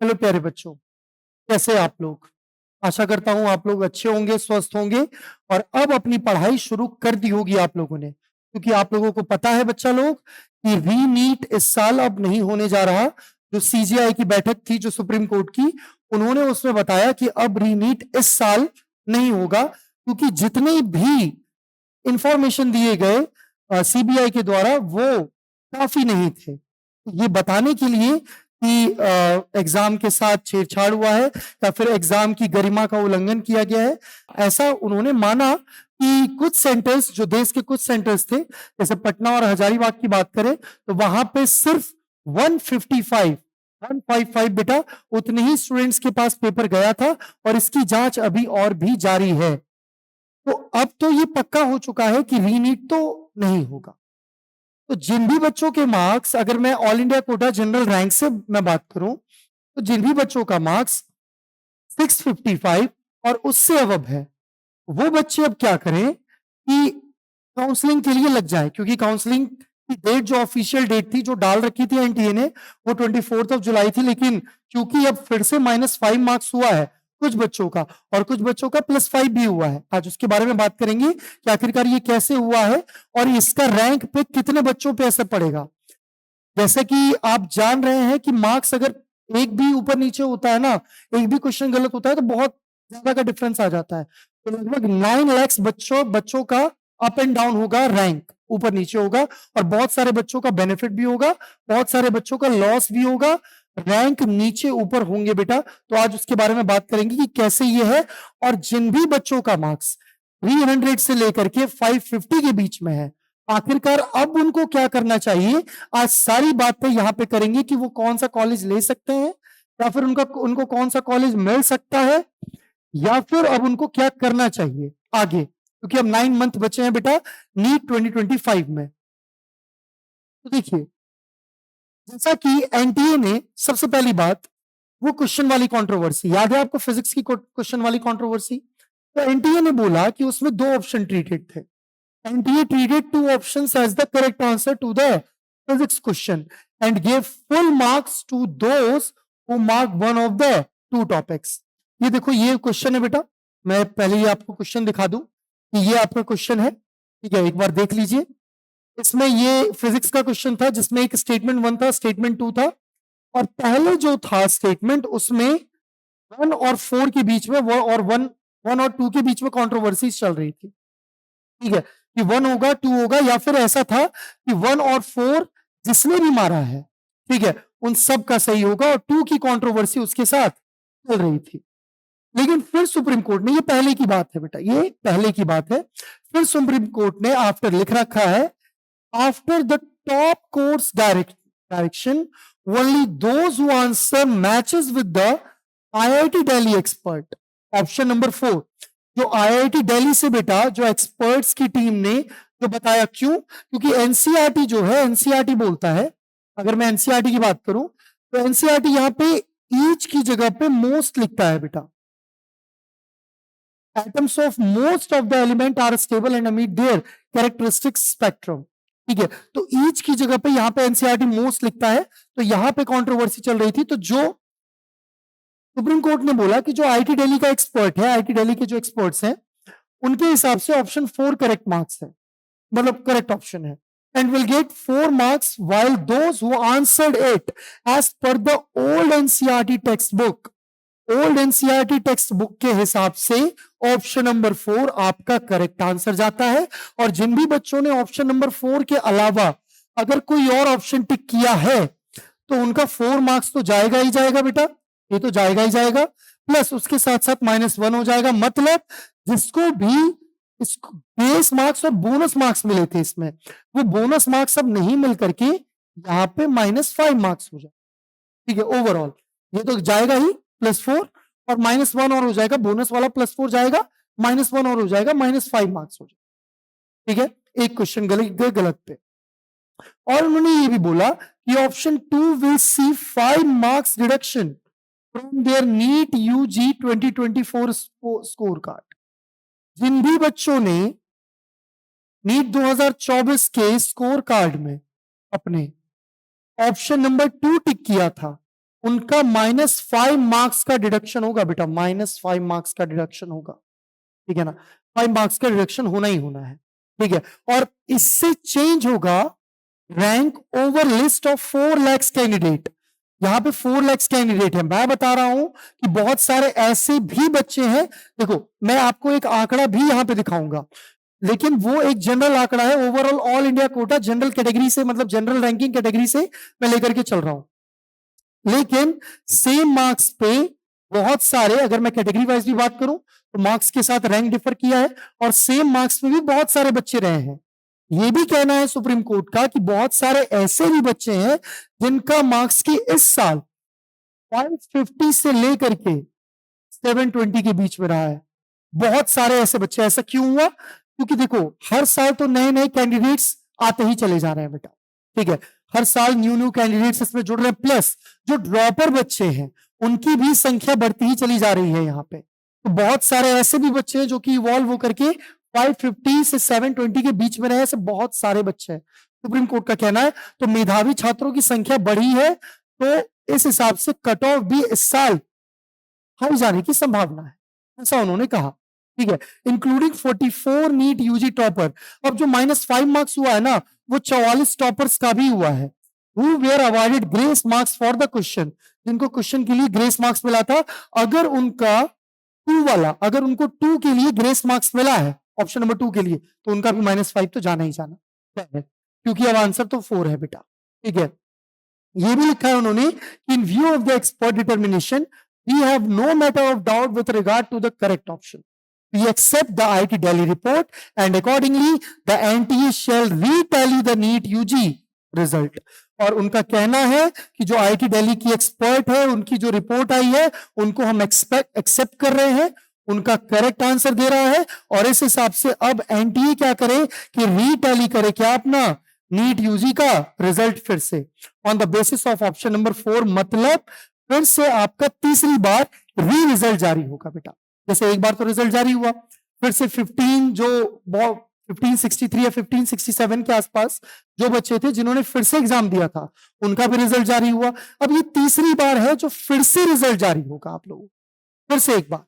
Hello प्यारे बच्चों, कैसे आप लोग? आशा करता हूं आप लोग अच्छे होंगे, स्वस्थ होंगे और अब अपनी पढ़ाई शुरू कर दी होगी आप लोगों ने, क्योंकि आप लोगों को पता है बच्चा लोग कि रीनीट इस साल अब नहीं होने जा रहा। जो सीजीआई की बैठक थी, जो सुप्रीम कोर्ट की, उन्होंने उसमें बताया कि अब रीनीट इस साल नहीं होगा, क्योंकि जितने भी इंफॉर्मेशन दिए गए सीबीआई के द्वारा वो काफी नहीं थे। ये बताने के लिए कि एग्जाम के साथ छेड़छाड़ हुआ है या फिर एग्जाम की गरिमा का उल्लंघन किया गया है, ऐसा उन्होंने माना कि कुछ सेंटर्स, जो देश के कुछ सेंटर्स थे, जैसे पटना और हजारीबाग की बात करें, तो वहां पे सिर्फ 155 बेटा उतने ही स्टूडेंट्स के पास पेपर गया था और इसकी जांच अभी और भी जारी है। तो अब तो ये पक्का हो चुका है कि रीनीट तो नहीं होगा। तो जिन भी बच्चों के मार्क्स, अगर मैं all India quota general rank से मैं बात करूं, तो जिन भी बच्चों का मार्क्स 655 और उससे अबव है, वो बच्चे अब क्या करें कि काउंसलिंग के लिए लग जाए, क्योंकि काउंसलिंग की डेट जो ऑफिशियल डेट थी, जो डाल रखी थी एनटीए ने, वो 24 जुलाई थी। लेकिन क्योंकि अब फिर से -5 मार्क्स हुआ है कुछ बच्चों का और कुछ बच्चों का +5 भी हुआ है, आज उसके बारे में बात करेंगे कि आखिरकार ये कैसे हुआ है और इसका रैंक पे कितने बच्चों पे असर पड़ेगा। जैसे कि आप जान रहे हैं कि मार्क्स अगर एक भी ऊपर नीचे होता है ना, एक भी क्वेश्चन गलत होता है, तो बहुत ज्यादा का डिफरेंस आ जाता है। तो लगभग 9 लाख बच्चों का अप एंड डाउन होगा, रैंक ऊपर नीचे होगा, और बहुत सारे बच्चों का बेनिफिट भी होगा, बहुत सारे बच्चों का लॉस भी होगा, रैंक नीचे ऊपर होंगे बेटा। तो आज उसके बारे में बात करेंगे कि कैसे ये है। और जिन भी बच्चों का मार्क्स 300 से लेकर के 550 के बीच में है, आखिरकार अब उनको क्या करना चाहिए, आज सारी बातें यहां पे करेंगे कि वो कौन सा कॉलेज ले सकते हैं, या फिर उनको कौन सा कॉलेज मिल सकता है, या फिर अब उनको क्या करना चाहिए आगे, क्योंकि अब 9 मंथ बचे हैं बेटा नीट 2025 में। तो देखिए, जैसा कि एनटीए ने सबसे पहली बात, वो क्वेश्चन वाली कंट्रोवर्सी याद है आपको, फिजिक्स की क्वेश्चन वाली कंट्रोवर्सी, तो एनटीए ने बोला कि उसमें 2 ऑप्शन ट्रीटेड थे। NTA treated 2 options as the correct answer to the physics question and gave full marks to those who marked one of the 2 topics। ये देखो, ये क्वेश्चन है बेटा, मैं पहले ही आपको क्वेश्चन दिखा दूं कि ये आपका क्वेश्चन है, ठीक है, एक बार देख लीजिए। इसमें ये फिजिक्स का क्वेश्चन था, जिसमें एक स्टेटमेंट 1 था, स्टेटमेंट 2 था, और पहले जो था स्टेटमेंट, उसमें 1 और 4 के बीच में, वो और 1 और 2 के बीच में कंट्रोवर्सी चल रही थी, ठीक है, कि 1 होगा 2 होगा, या फिर ऐसा था कि 1 और 4 जिसने भी मारा है, ठीक है, उन सब का सही होगा, और 2 की कंट्रोवर्सी उसके साथ चल रही थी। लेकिन फिर सुप्रीम कोर्ट ने, ये पहले की बात है बेटा, ये पहले की बात है, फिर सुप्रीम कोर्ट ने आफ्टर लिख रखा है, after the top course direction only those who answer matches with the IIT Delhi expert, option number 4, जो आईआईटी दिल्ली से बेटा जो एक्सपर्ट्स की टीम ने जो बताया, क्यों, क्योंकि एनसीईआरटी जो है, एनसीईआरटी बोलता है, अगर मैं एनसीईआरटी की बात करूं, तो एनसीईआरटी यहां पे ईच की जगह पे मोस्ट लिखता है बेटा, atoms of most of the element are stable and meet their characteristic spectrum, ठीक है, तो ईच की जगह पे यहां पे एनसीईआरटी मोस्ट लिखता है, तो यहां पे कंट्रोवर्सी चल रही थी। तो जो सुप्रीम कोर्ट ने बोला कि जो आईआईटी दिल्ली का एक्सपर्ट है, आईआईटी दिल्ली के जो एक्सपर्ट्स हैं, उनके हिसाब से ऑप्शन 4 करेक्ट मार्क्स है, मतलब करेक्ट ऑप्शन है, and will get 4 marks while those who answered it as per the old NCERT text book, old NCERT text book के हिसाब से ऑप्शन नंबर 4 आपका करेक्ट आंसर जाता है। और जिन भी बच्चों ने ऑप्शन नंबर 4 के अलावा अगर कोई और ऑप्शन टिक किया है, तो उनका 4 मार्क्स तो जाएगा ही जाएगा बेटा, ये तो जाएगा ही जाएगा, प्लस उसके साथ साथ -1 हो जाएगा। मतलब जिसको भी बेस मार्क्स और बोनस मार्क्स मिले थे इसमें, वो बोनस मार्क्स अब नहीं मिल करके यहाँ पे -5 मार्क्स हो जाए, ठीक है, ओवरऑल ये तो जाएगा ही, +4 और -1 और हो जाएगा, बोनस वाला +4 जाएगा, -1 और हो जाएगा, -5 मार्क्स हो जाएगा, ठीक है, एक क्वेश्चन गलत पे। और उन्होंने ये भी बोला कि option 2 will see 5 marks reduction from their NEET UG 2024 score card. जिन भी बच्चों ने नीट 2024 के स्कोर कार्ड में अपने ऑप्शन नंबर 2 टिक किया था, उनका -5 मार्क्स का डिडक्शन होगा बेटा, -5 मार्क्स का डिडक्शन होगा, ठीक है ना, 5 मार्क्स का डिडक्शन होना ही होना है, ठीक है। और इससे चेंज होगा rank over list of 4 lakh candidate. यहां पे 4 लाख कैंडिडेट है, मैं बता रहा हूं कि बहुत सारे ऐसे भी बच्चे हैं। देखो मैं आपको एक आंकड़ा भी यहां पे दिखाऊंगा, लेकिन वो एक जनरल आंकड़ा है, overall all India quota general category से, मतलब जनरल रैंकिंग कैटेगरी से मैं लेकर के चल रहा हूं। लेकिन सेम मार्क्स पे बहुत सारे, अगर मैं कैटेगरी वाइज भी बात करूं तो मार्क्स के साथ रैंक डिफर किया है, और सेम मार्क्स में भी बहुत सारे बच्चे रहे हैं। ये भी कहना है सुप्रीम कोर्ट का कि बहुत सारे ऐसे भी बच्चे हैं जिनका मार्क्स की इस साल 550 से लेकर के 720 के बीच में रहा है। बहुत सारे ऐसे बच्चे। ऐसा क्यों हुआ? क्योंकि देखो हर साल तो नए नए कैंडिडेट्स आते ही चले जा रहे हैं बेटा, ठीक है, हर साल न्यू कैंडिडेट्स इसमें जुड़ रहे हैं, प्लस जो ड्रॉपर बच्चे हैं उनकी भी संख्या बढ़ती ही चली जा रही है यहाँ पे। तो बहुत सारे ऐसे भी बच्चे हैं जो कि इवॉल्व होकर के 550 से 720 के बीच में रहे, ऐसे बहुत सारे बच्चे हैं, सुप्रीम कोर्ट का कहना है। तो मेधावी छात्रों की संख्या बढ़ी है, तो इस हिसाब से कट ऑफ भी इस साल हाई जाने की संभावना है, ऐसा उन्होंने कहा, ठीक है, इंक्लूडिंग 44 नीट यूजी टॉपर। अब जो -5 मार्क्स हुआ है ना, वो 44 टॉपर्स का भी हुआ है, who were awarded grace marks for the question, जिनको क्वेश्चन के लिए ग्रेस मार्क्स मिला था। अगर उनका 2 वाला, अगर उनको 2 के लिए ग्रेस मार्क्स मिला है, ऑप्शन नंबर 2 के लिए, तो उनका भी -5 तो जाना ही जाना है, क्योंकि अब आंसर तो 4 है बेटा, ठीक है। ये भी लिखा है उन्होंने, इन view of the expert determination we have no matter of doubt with regard to the correct option. We accept the IIT Delhi report and accordingly the NTA shall retally the NEET UG result. और उनका कहना है कि जो IIT Delhi की expert है, उनकी जो रिपोर्ट आई है, उनको हम एक्सेप्ट कर रहे हैं, उनका करेक्ट आंसर दे रहा है, और इस हिसाब से अब एनटीए क्या करे कि रीटैली करे क्या अपना नीट यूजी का रिजल्ट फिर से on the basis of option number 4। मतलब फिर से आपका तीसरी बार री रिजल्ट जारी होगा बेटा। जैसे एक बार तो रिजल्ट जारी हुआ, फिर से 1563 या 1567 के आसपास जो बच्चे थे जिन्होंने फिर से एग्जाम दिया था, उनका भी रिजल्ट जारी हुआ। अब ये तीसरी बार है जो फिर से रिजल्ट जारी होगा आप लोगों, फिर से एक बार,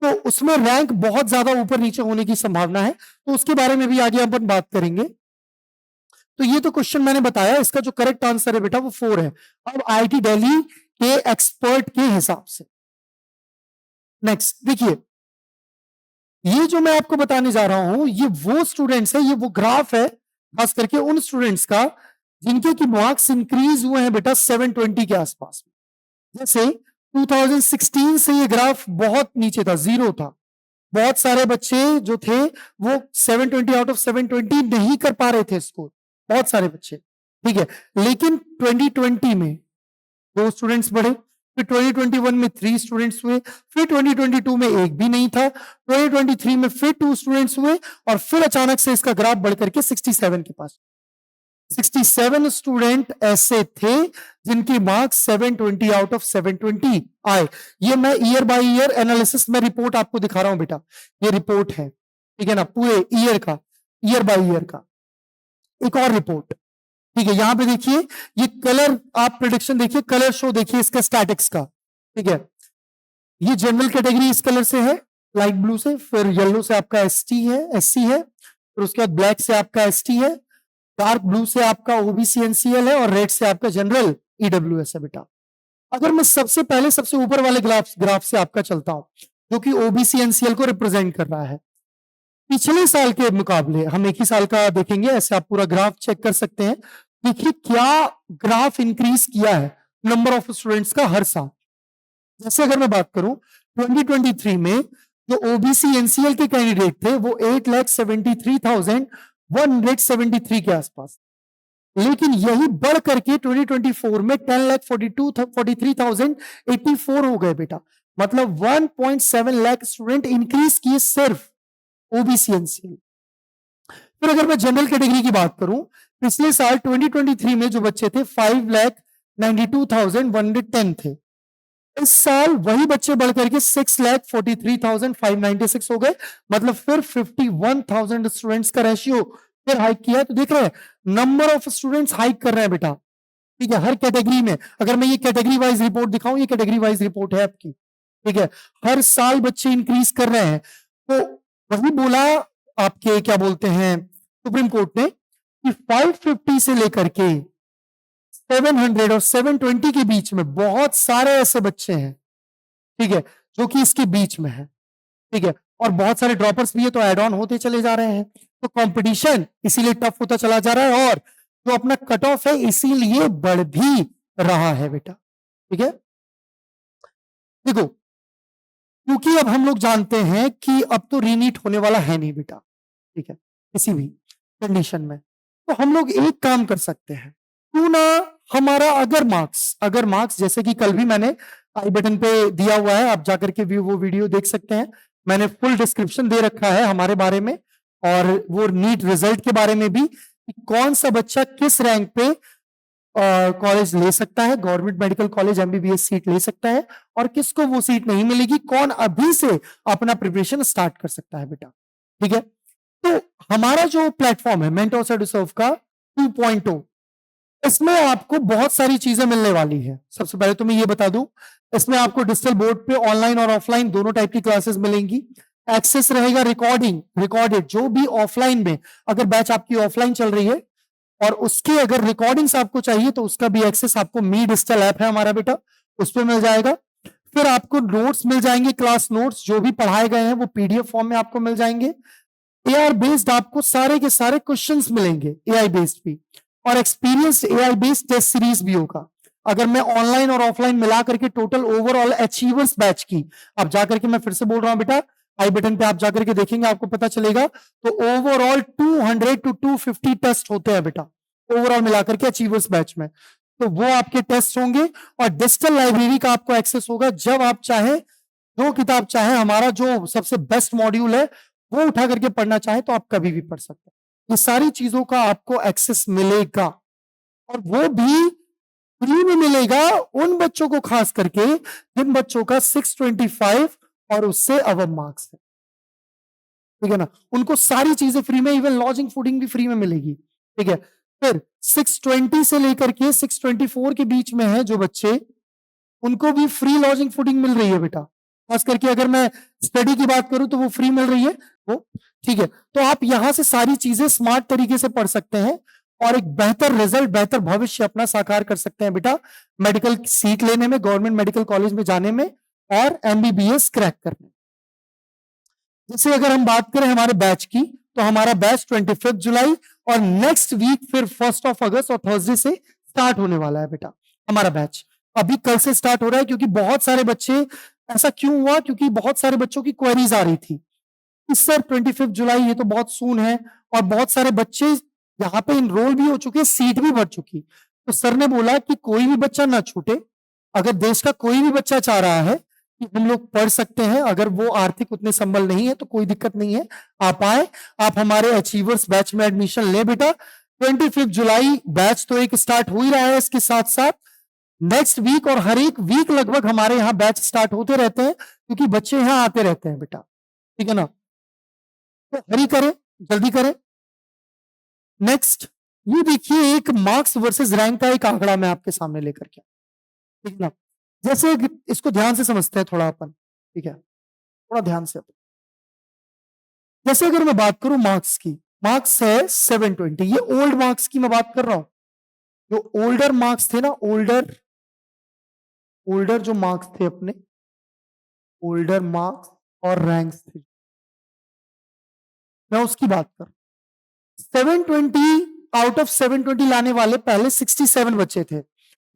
तो उसमें रैंक बहुत ज्यादा ऊपर नीचे होने की संभावना है, तो उसके बारे में भी आगे अपन बात करेंगे। तो ये तो क्वेश्चन मैंने बताया, इसका जो करेक्ट आंसर है बेटा वो 4 है। अब आईआईटी दिल्ली के एक्सपर्ट के हिसाब से नेक्स्ट देखिए, ये जो मैं आपको बताने जा रहा हूं ये वो स्टूडेंट्स है, ये वो ग्राफ है खास करके उन स्टूडेंट्स का जिनके की मार्क्स इंक्रीज हुए हैं बेटा 720 के आसपास। जैसे 2016 से ये ग्राफ बहुत नीचे था, 0 था, बहुत सारे बच्चे जो थे वो 720 आउट ऑफ 720 नहीं कर पा रहे थे स्कोर, बहुत सारे बच्चे, ठीक है। लेकिन 2020 में 2 स्टूडेंट्स बढ़े, फिर 2021 में 3 स्टूडेंट्स हुए, फिर 2022 में एक भी नहीं था, 2023 में फिर 2 स्टूडेंट्स हुए, और फिर अचानक से इसका ग्राफ बढ़ करके 67 के पास। 67 स्टूडेंट ऐसे थे जिनकी मार्क्स 720 आउट ऑफ 720 आए। ये मैं ईयर बाय ईयर एनालिसिस में रिपोर्ट आपको दिखा रहा हूं बेटा, ये रिपोर्ट है, ठीक है ना, पूरे ईयर का, ईयर बाय ईयर का। एक और रिपोर्ट, ठीक है, यहां पे देखिए ये कलर, आप प्रेडिक्शन देखिए, कलर शो देखिए इसका स्टैटिक्स का, ठीक है। ये जनरल कैटेगरी इस कलर से है, लाइट ब्लू से, फिर येलो से आपका एसटी है, एससी है, फिर उसके बाद ब्लैक से आपका एसटी है, डार्क ब्लू से आपका ओबीसी एनसीएल है, और रेड से आपका जनरल ईडब्ल्यूएस है बेटा। अगर मैं सबसे पहले सबसे ऊपर वाले ग्राफ से आपका चलता हूं जो कि ओबीसी एनसीएल को रिप्रेजेंट कर रहा है, पिछले साल के मुकाबले हम एक ही साल का देखेंगे, ऐसे आप पूरा ग्राफ चेक कर सकते हैं। देखिए क्या ग्राफ इंक्रीज किया है नंबर ऑफ स्टूडेंट्स का हर साल। जैसे अगर मैं बात करूं 2023 में जो ओबीसी एनसीएल के कैंडिडेट थे वो 8,73,173 के आसपास, लेकिन यही बढ़ करके 2024 में 10,43,084 हो गए बेटा। मतलब 1.7 लाख स्टूडेंट इंक्रीज किए सिर्फ ओबीसी एनसीएल। फिर अगर मैं जनरल कैटेगरी की बात करूं, पिछले साल 2023 में जो बच्चे थे 5,92,110 थे, इस साल वही बच्चे बढ़ करके 6,43,596 हो गए। मतलब फिर 51,000 स्टूडेंट्स का रेशियो फिर हाइक किया है। तो देख रहे हैं नंबर ऑफ स्टूडेंट्स हाइक कर रहे हैं बेटा, ठीक है, हर कैटेगरी में। अगर मैं ये कैटेगरी वाइज रिपोर्ट दिखाऊं, ये कैटेगरी वाइज रिपोर्ट है आपकी, ठीक है। हर साल बच्चे इंक्रीज कर रहे हैं। तो वही बोला आपके क्या बोलते हैं सुप्रीम कोर्ट ने कि 550 से लेकर के 700 और 720 के बीच में बहुत सारे ऐसे बच्चे हैं, ठीक है, जो कि इसके बीच में है, ठीक है, और बहुत सारे ड्रॉपर्स भी है, तो एड ऑन होते चले जा रहे हैं। तो कंपटीशन इसीलिए टफ होता चला जा रहा है, और जो अपना कट ऑफ है इसीलिए बढ़ भी रहा है बेटा, ठीक है। देखो, क्योंकि अब हम लोग जानते हैं कि अब तो रीनीट होने वाला है नहीं बेटा, ठीक है, किसी भी कंडीशन में, तो हम लोग एक काम कर सकते हैं, क्यों ना हमारा अगर मार्क्स जैसे कि कल भी मैंने आई बटन पे दिया हुआ है, आप जाकर के भी वो वीडियो देख सकते हैं, मैंने फुल डिस्क्रिप्शन दे रखा है हमारे बारे में, और वो नीट रिजल्ट के बारे में भी, कि कौन सा बच्चा किस रैंक पे कॉलेज ले सकता है, government medical college MBBS seat ले सकता है, और किसको वो सीट नहीं मिलेगी, कौन अभी से अपना प्रिपरेशन स्टार्ट कर सकता है बेटा, ठीक है। तो हमारा जो प्लेटफॉर्म है मेंटोर्स एट सर्व का 2.0, इसमें आपको बहुत सारी चीजें मिलने वाली है। सबसे पहले तो मैं ये बता दूं, इसमें आपको डिजिटल बोर्ड पे ऑनलाइन और ऑफलाइन दोनों टाइप की क्लासेस मिलेंगी। एक्सेस रहेगा रिकॉर्डेड, जो भी ऑफलाइन में, अगर बैच आपकी ऑफलाइन चल रही है और उसके अगर रिकॉर्डिंग्स आपको चाहिए तो उसका भी एक्सेस आपको मी डिजिटल ऐप है हमारा बेटा, उस पर मिल जाएगा। फिर आपको नोट्स मिल जाएंगे, क्लास नोट्स जो भी पढ़ाए गए हैं वो पीडीएफ फॉर्म में आपको मिल जाएंगे। एआई बेस्ड आपको सारे के सारे क्वेश्चंस मिलेंगे, एआई बेस्ड भी, और experience AI based test series भी होगा। अगर मैं ऑनलाइन और ऑफलाइन मिला करके टोटल ओवरऑल अचीवर्स बैच की, आप जाकर के, मैं फिर से बोल रहा हूं बेटा, आई बटन पे आप जाकर के देखेंगे, आपको पता चलेगा, तो ओवरऑल 200 to 250 टेस्ट होते हैं बेटा, ओवरऑल मिलाकर के अचीवर्स बैच में। तो वो आपके टेस्ट होंगे, और डिजिटल लाइब्रेरी का आपको एक्सेस होगा, जब आप चाहे, जो किताब चाहे, हमारा जो सबसे बेस्ट मॉड्यूल है वो उठा करके पढ़ना चाहे तो आप कभी भी पढ़ सकते हैं। ये सारी चीजों का आपको एक्सेस मिलेगा, और वो भी फ्री में मिलेगा उन बच्चों को, खास करके जिन बच्चों का 625 और उससे अबव मार्क्स है, ठीक है ना, उनको सारी चीजें फ्री में, इवन लॉजिंग फूडिंग भी फ्री में मिलेगी, ठीक है। फिर 620 से लेकर के 624 के बीच में है जो बच्चे, उनको भी फ्री लॉजिंग फूडिंग मिल रही है बेटा, खास करके अगर मैं स्टडी की बात करूं तो वो फ्री मिल रही है वो, ठीक है। तो आप यहां से सारी चीजें स्मार्ट तरीके से पढ़ सकते हैं, और एक बेहतर रिजल्ट, बेहतर भविष्य अपना साकार कर सकते हैं बेटा, मेडिकल सीट लेने में, गवर्नमेंट मेडिकल कॉलेज में जाने में, और एमबीबीएस क्रैक करने में। जैसे अगर हम बात करें हमारे बैच की, तो हमारा बैच 25 जुलाई और नेक्स्ट वीक फिर 1 अगस्त और थर्सडे से स्टार्ट होने वाला है बेटा हमारा बैच। अभी कल से स्टार्ट हो रहा है, क्योंकि बहुत सारे बच्चे, ऐसा क्यों हुआ, क्योंकि बहुत सारे बच्चों की क्वेरीज आ रही थी इस सर 25 जुलाई ये तो बहुत सून है, और बहुत सारे बच्चे यहाँ पे इनरोल भी हो चुके, सीट भी भर चुकी। तो सर ने बोला कि कोई भी बच्चा ना छूटे, अगर देश का कोई भी बच्चा चाह रहा है कि हम लोग पढ़ सकते हैं, अगर वो आर्थिक उतने संबल नहीं है तो कोई दिक्कत नहीं है, आप आए, आप हमारे अचीवर्स बैच में एडमिशन ले बेटा। 25 जुलाई बैच तो एक स्टार्ट हो ही रहा है, इसके साथ साथ नेक्स्ट वीक और हर एक वीक लगभग हमारे यहाँ बैच स्टार्ट होते रहते हैं, क्योंकि बच्चे यहाँ आते रहते हैं बेटा, ठीक है ना। तो हरी करें, जल्दी करें। नेक्स्ट, ये देखिए एक मार्क्स वर्सेस रैंक का एक आंकड़ा मैं आपके सामने लेकर के, ठीक है ना। जैसे इसको ध्यान से समझते हैं थोड़ा अपन, ठीक है, थोड़ा ध्यान से अपन। जैसे अगर मैं बात करूं मार्क्स की, मार्क्स है 720, ये ओल्ड मार्क्स की मैं बात कर रहा हूं, जो ओल्डर मार्क्स थे ना, ओल्डर जो मार्क्स थे अपने, ओल्डर मार्क्स और रैंक्स थे, मैं उसकी बात कर, 720 आउट ऑफ 720 लाने वाले पहले 67 बच्चे थे,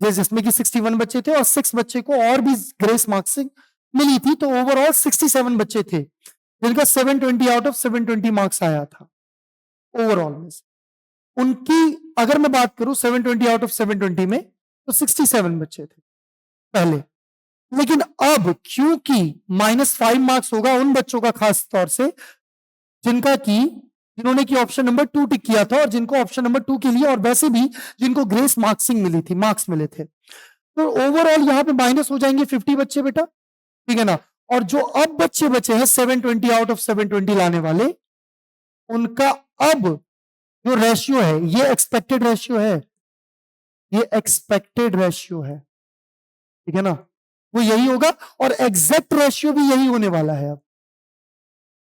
जिसमें कि 61 बच्चे थे और 6 बच्चे को और भी ग्रेस मार्क्सिंग मिली थी, तो ओवरऑल 67 बच्चे थे जिनका 720 आउट ऑफ 720 मार्क्स आया था ओवरऑल में से। उनकी अगर मैं बात करूं 720 आउट ऑफ 720 में, तो 67 बच्चे थे पहले। लेकिन अब क्योंकि -5 मार्क्स होगा उन बच्चों का, खास तौर से जिन्होंने की ऑप्शन नंबर 2 टिक किया था, और जिनको ऑप्शन नंबर 2 के लिए, और वैसे भी जिनको ग्रेस मार्क्सिंग मिली थी, मार्क्स मिले थे, तो ओवरऑल यहां पे माइनस हो जाएंगे 50 बच्चे बेटा, ठीक है ना। और जो अब बच्चे बचे हैं 720 आउट ऑफ 720 लाने वाले, उनका अब जो रेशियो है, ये एक्सपेक्टेड रेशियो है, ये एक्सपेक्टेड रेशियो है, ठीक है ना, वो यही होगा और एग्जैक्ट रेशियो भी यही होने वाला है। अब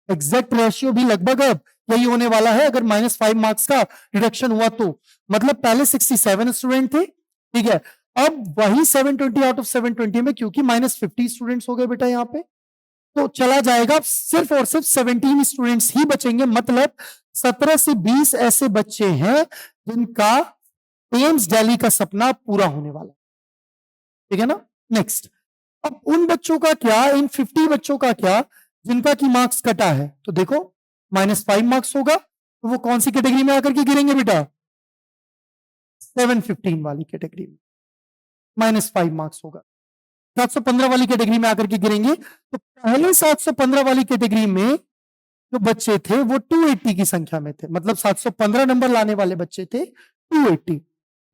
एग्जैक्ट रेशियो भी लगभग अब यही होने वाला है अगर -5 मार्क्स का डिडक्शन हुआ तो। मतलब पहले 67 स्टूडेंट थे, ठीक है, अब वही 720 आउट ऑफ 720 में क्योंकि -50 स्टूडेंट्स हो गए बेटा यहाँ पे, तो चला जाएगा सिर्फ और सिर्फ 17 स्टूडेंट्स ही बचेंगे। मतलब 17 से 20 ऐसे बच्चे हैं जिनका एम्स दिल्ली का सपना पूरा होने वाला, ठीक है ना। नेक्स्ट, अब उन बच्चों का क्या, इन 50 बच्चों का क्या जिनका की मार्क्स कटा है, तो देखो -5 मार्क्स होगा तो वो कौन सी कैटेगरी में आकर के गिरेंगे बेटा, 715 वाली कैटेगरी में -5 मार्क्स होगा। 715 वाली कैटेगरी में आकर के गिरेंगे। तो पहले 715 वाली कैटेगरी में जो बच्चे थे वो 280 की संख्या में थे, मतलब 715 नंबर लाने वाले बच्चे थे 280,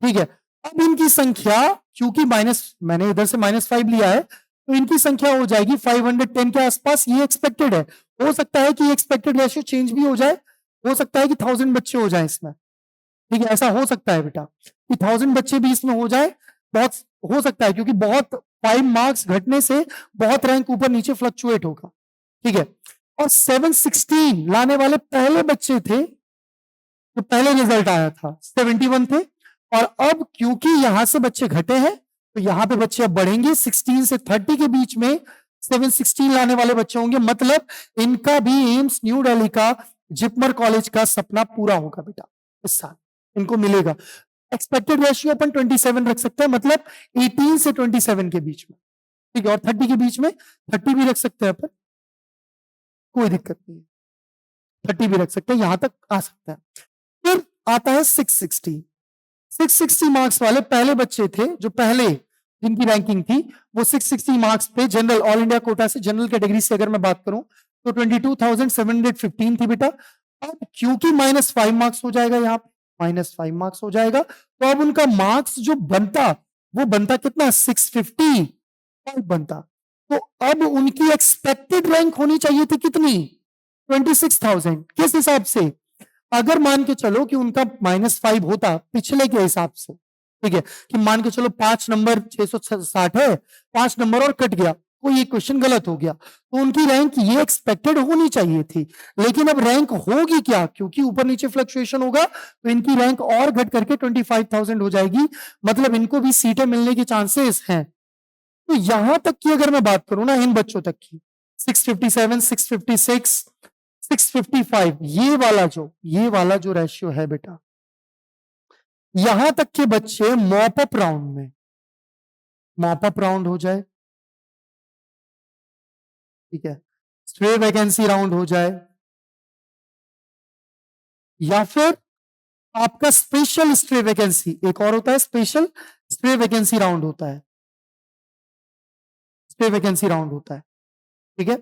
ठीक है। अब इनकी संख्या क्योंकि मैंने इधर से -5 लिया है तो इनकी संख्या हो जाएगी 510 के आसपास। ये एक्सपेक्टेड है, हो सकता है कि एक्सपेक्टेड रेशियो चेंज भी हो जाए, हो सकता है कि 1000 बच्चे हो जाए इसमें, ठीक है, ऐसा हो सकता है बेटा कि 1000 बच्चे भी इसमें हो जाए, बहुत हो सकता है क्योंकि बहुत 5 मार्क्स घटने से बहुत रैंक ऊपर नीचे फ्लक्चुएट होगा, ठीक है। और 716 लाने वाले पहले बच्चे थे, तो पहले रिजल्ट आया था 71 थे, और अब क्योंकि यहां से बच्चे घटे हैं तो यहां पे बच्चे अब बढ़ेंगे 16 से 30 के बीच में 716 लाने वाले बच्चे होंगे। मतलब इनका भी एम्स न्यू दिल्ली का जिपमर कॉलेज का सपना पूरा होगा बेटा, इस साल इनको मिलेगा। एक्सपेक्टेड रेशियो अपन 27 रख सकते हैं, मतलब 18 से 27 के बीच में, ठीक है, और 30 के बीच में 30 भी रख सकते हैं अपन, कोई दिक्कत नहीं है, 30 भी रख सकते हैं, यहां तक आ सकता है। फिर आता है 660 मार्क्स वाले पहले बच्चे थे, जो पहले जिनकी रैंकिंग थी वो 660 मार्क्स पे जनरल ऑल इंडिया कोटा से जनरल कैटेगरी से अगर मैं बात करूं तो 22,715 थी बेटा। अब क्योंकि -5 मार्क्स हो जाएगा, यहाँ पे -5 मार्क्स हो जाएगा, तो अब उनका मार्क्स जो बनता वो बनता कितना, 655 बनता। तो अब उनकी एक्सपेक्टेड रैंक होनी चाहिए थी कितनी, 26,000। किस हिसाब से, अगर मान के चलो कि उनका -5 होता पिछले के हिसाब से, ठीक है, कि मान के चलो 5 नंबर 660 है, 5 नंबर और कट गया, कोई एक क्वेश्चन गलत हो गया, तो उनकी रैंक ये एक्सपेक्टेड होनी चाहिए थी। लेकिन अब रैंक होगी क्या, क्योंकि ऊपर नीचे फ्लक्चुएशन होगा तो इनकी रैंक और घट करके 25,000 हो जाएगी। मतलब इनको भी सीटें मिलने के चांसेस हैं। तो यहां तक की अगर मैं बात करूं ना, इन बच्चों तक की 657, 656, 655, ये वाला जो रेशियो है बेटा, यहां तक के बच्चे मॉपअप राउंड में, मॉपअप राउंड हो जाए, ठीक है, स्ट्रे वैकेंसी राउंड हो जाए, या फिर आपका स्पेशल स्ट्रे वैकेंसी, एक और होता है स्पेशल स्ट्रे वैकेंसी राउंड होता है, स्ट्रे वैकेंसी राउंड होता है, ठीक है।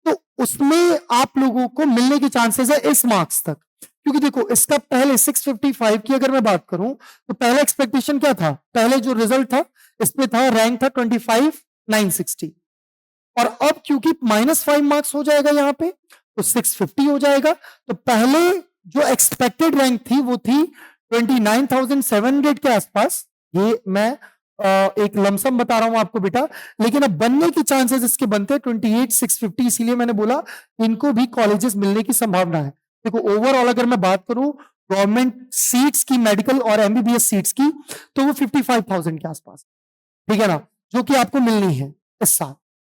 तो उसमें आप लोगों को मिलने के चांसेस है इस मार्क्स तक, क्योंकि देखो इसका पहले 655 की अगर मैं बात करूं तो पहला एक्सपेक्टेशन क्या था, पहले जो रिजल्ट था इसमें था रैंक था 25,960, और अब क्योंकि -5 मार्क्स हो जाएगा यहां पे तो 650 हो जाएगा। तो पहले जो एक्सपेक्टेड रैंक थी वो थी 29,700 के आसपास। ये मैं एक लमसम बता रहा हूं आपको बेटा, लेकिन अब बनने की चांसेस इसके बनते हैं 28,650, इसीलिए मैंने बोला इनको भी कॉलेजेस मिलने की संभावना है। देखो ओवरऑल अगर मैं बात करूं गवर्नमेंट सीट्स की, मेडिकल और एमबीबीएस सीट्स की, तो वो 55,000 के आसपास, ठीक है ना, जो कि आपको मिलनी है इस साल,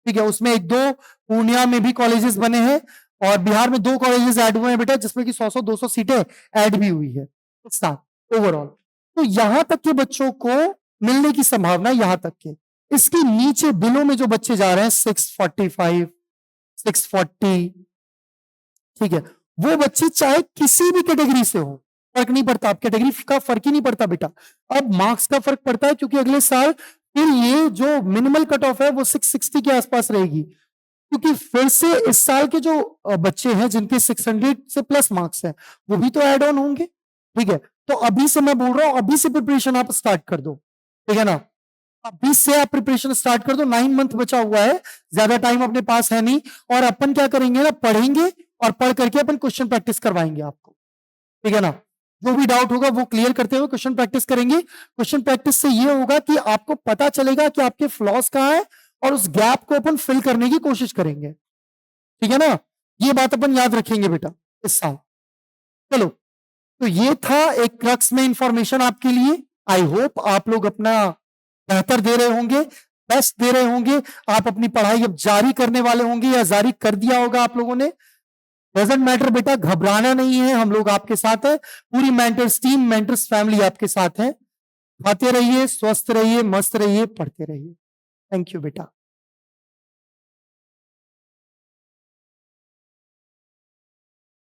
ठीक है। उसमें 1-2 पूर्णिया में भी कॉलेजेस बने हैं और बिहार में 2 कॉलेजेस ऐड हुए हैं बेटा, जिसमें कि 100-200 सीटें ऐड भी हुई है इस साल ओवरऑल। तो यहां तक के बच्चों को मिलने की संभावना, यहां तक के। इसके नीचे बिलो में जो बच्चे जा रहे हैं 645, 640, ठीक है, वो बच्चे चाहे किसी भी कैटेगरी से हो, फर्क नहीं पड़ता, अब कैटेगरी का फर्क ही नहीं पड़ता बेटा, अब मार्क्स का फर्क पड़ता है, क्योंकि अगले साल फिर ये जो मिनिमल कट ऑफ है वो 660 के आसपास रहेगी, क्योंकि फिर से इस साल के जो बच्चे हैं जिनके 600 से प्लस मार्क्स हैं वो भी तो ऐड ऑन होंगे, ठीक है। तो अभी से मैं बोल रहा हूं, अभी से प्रिपरेशन आप स्टार्ट कर दो, ठीक है ना, अभी से आप प्रिपरेशन स्टार्ट कर दो। 9 मंथ बचा हुआ है, ज्यादा टाइम अपने पास है नहीं, और अपन क्या करेंगे ना, पढ़ेंगे और पढ़ करके अपन क्वेश्चन प्रैक्टिस करवाएंगे आपको, ठीक है ना। जो भी डाउट होगा वो क्लियर करते हुए क्वेश्चन प्रैक्टिस करेंगे। क्वेश्चन प्रैक्टिस से ये होगा कि आपको पता चलेगा कि आपके फ्लॉज कहाँ है और उस गैप को अपन फिल करने की कोशिश करेंगे। ठीक है ना, ये बात अपन याद रखेंगे बेटा इस साल। चलो, तो ये था एक क्रक्स में इंफॉर्मेशन आपके लिए। आई होप आप लोग अपना बेहतर दे रहे होंगे, बेस्ट दे रहे होंगे। आप अपनी पढ़ाई अब जारी करने वाले होंगे या जारी कर दिया होगा आप लोगों ने। डजंट मैटर बेटा, घबराना नहीं है, हम लोग आपके साथ है। पूरी मेंटर्स टीम, मेंटर्स फैमिली आपके साथ है। खाते रहिए, स्वस्थ रहिए, मस्त रहिए, पढ़ते रहिए। थैंक यू बेटा।